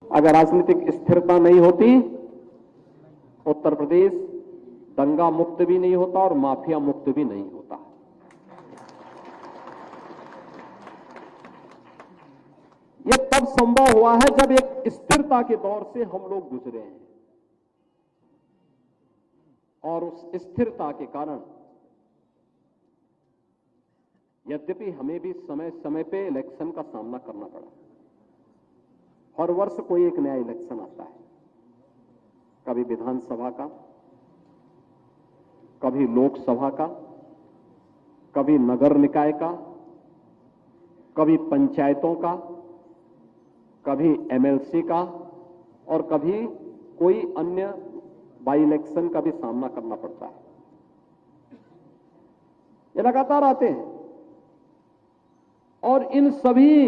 अगर राजनीतिक स्थिरता नहीं होती, उत्तर प्रदेश दंगा मुक्त भी नहीं होता और माफिया मुक्त भी नहीं होता। यह तब संभव हुआ है जब एक स्थिरता के दौर से हम लोग गुजरे हैं, और उस स्थिरता के कारण यद्यपि हमें भी समय समय पे इलेक्शन का सामना करना पड़ा। हर वर्ष कोई एक नया इलेक्शन आता है, कभी विधानसभा का, कभी लोकसभा का, कभी नगर निकाय का, कभी पंचायतों का, कभी एमएलसी का, और कभी कोई अन्य बाई इलेक्शन का भी सामना करना पड़ता है। ये लगातार आते हैं, और इन सभी,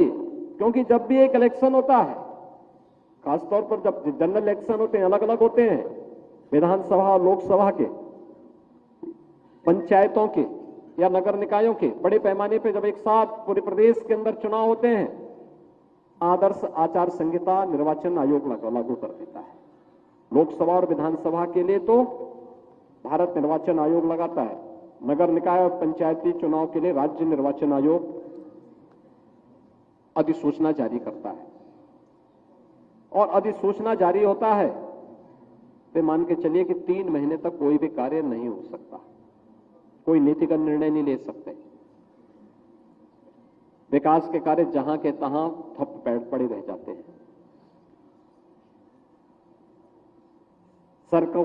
क्योंकि जब भी एक इलेक्शन होता है, खासतौर पर जब जनरल इलेक्शन होते हैं, अलग अलग होते हैं, विधानसभा लोकसभा के, पंचायतों के या नगर निकायों के, बड़े पैमाने पर जब एक साथ पूरे प्रदेश के अंदर चुनाव होते हैं, आदर्श आचार संहिता निर्वाचन आयोग लागू कर देता है। लोकसभा और विधानसभा के लिए तो भारत निर्वाचन आयोग लगाता है, नगर निकाय और पंचायती चुनाव के लिए राज्य निर्वाचन आयोग अधिसूचना जारी करता है। और अधिसूचना जारी होता है तो मान के चलिए कि 3 महीने तक कोई भी कार्य नहीं हो सकता, कोई नीतिगत निर्णय नहीं ले सकते। विकास के कार्य जहां के तहां ठप पड़े रह जाते हैं।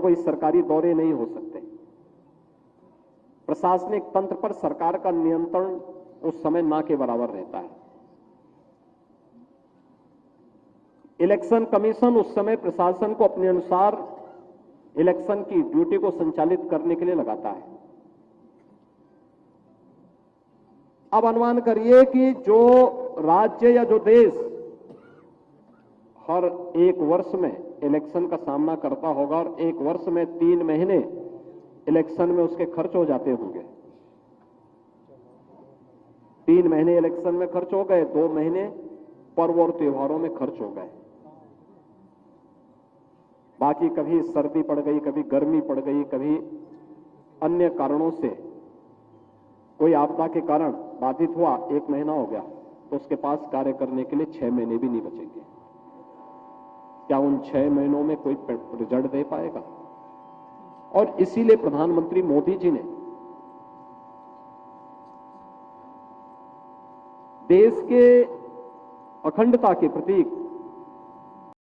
कोई सरकारी दौरे नहीं हो सकते। प्रशासनिक तंत्र पर सरकार का नियंत्रण उस समय ना के बराबर रहता है। इलेक्शन कमीशन उस समय प्रशासन को अपने अनुसार इलेक्शन की ड्यूटी को संचालित करने के लिए लगाता है। अब अनुमान करिए कि जो राज्य या जो देश हर एक वर्ष में इलेक्शन का सामना करता होगा और एक वर्ष में 3 महीने इलेक्शन में उसके खर्च हो जाते होंगे। 3 महीने इलेक्शन में खर्च हो गए, 2 महीने पर्व और त्योहारों में खर्च हो गए। बाकी कभी सर्दी पड़ गई, कभी गर्मी पड़ गई, कभी अन्य कारणों से कोई आपदा के कारण बाधित हुआ, 1 महीना हो गया, तो उसके पास कार्य करने के लिए 6 महीने भी नहीं बचेंगे। क्या उन 6 महीनों में कोई रिजल्ट दे पाएगा? और इसीलिए प्रधानमंत्री मोदी जी ने देश के अखंडता के प्रतीक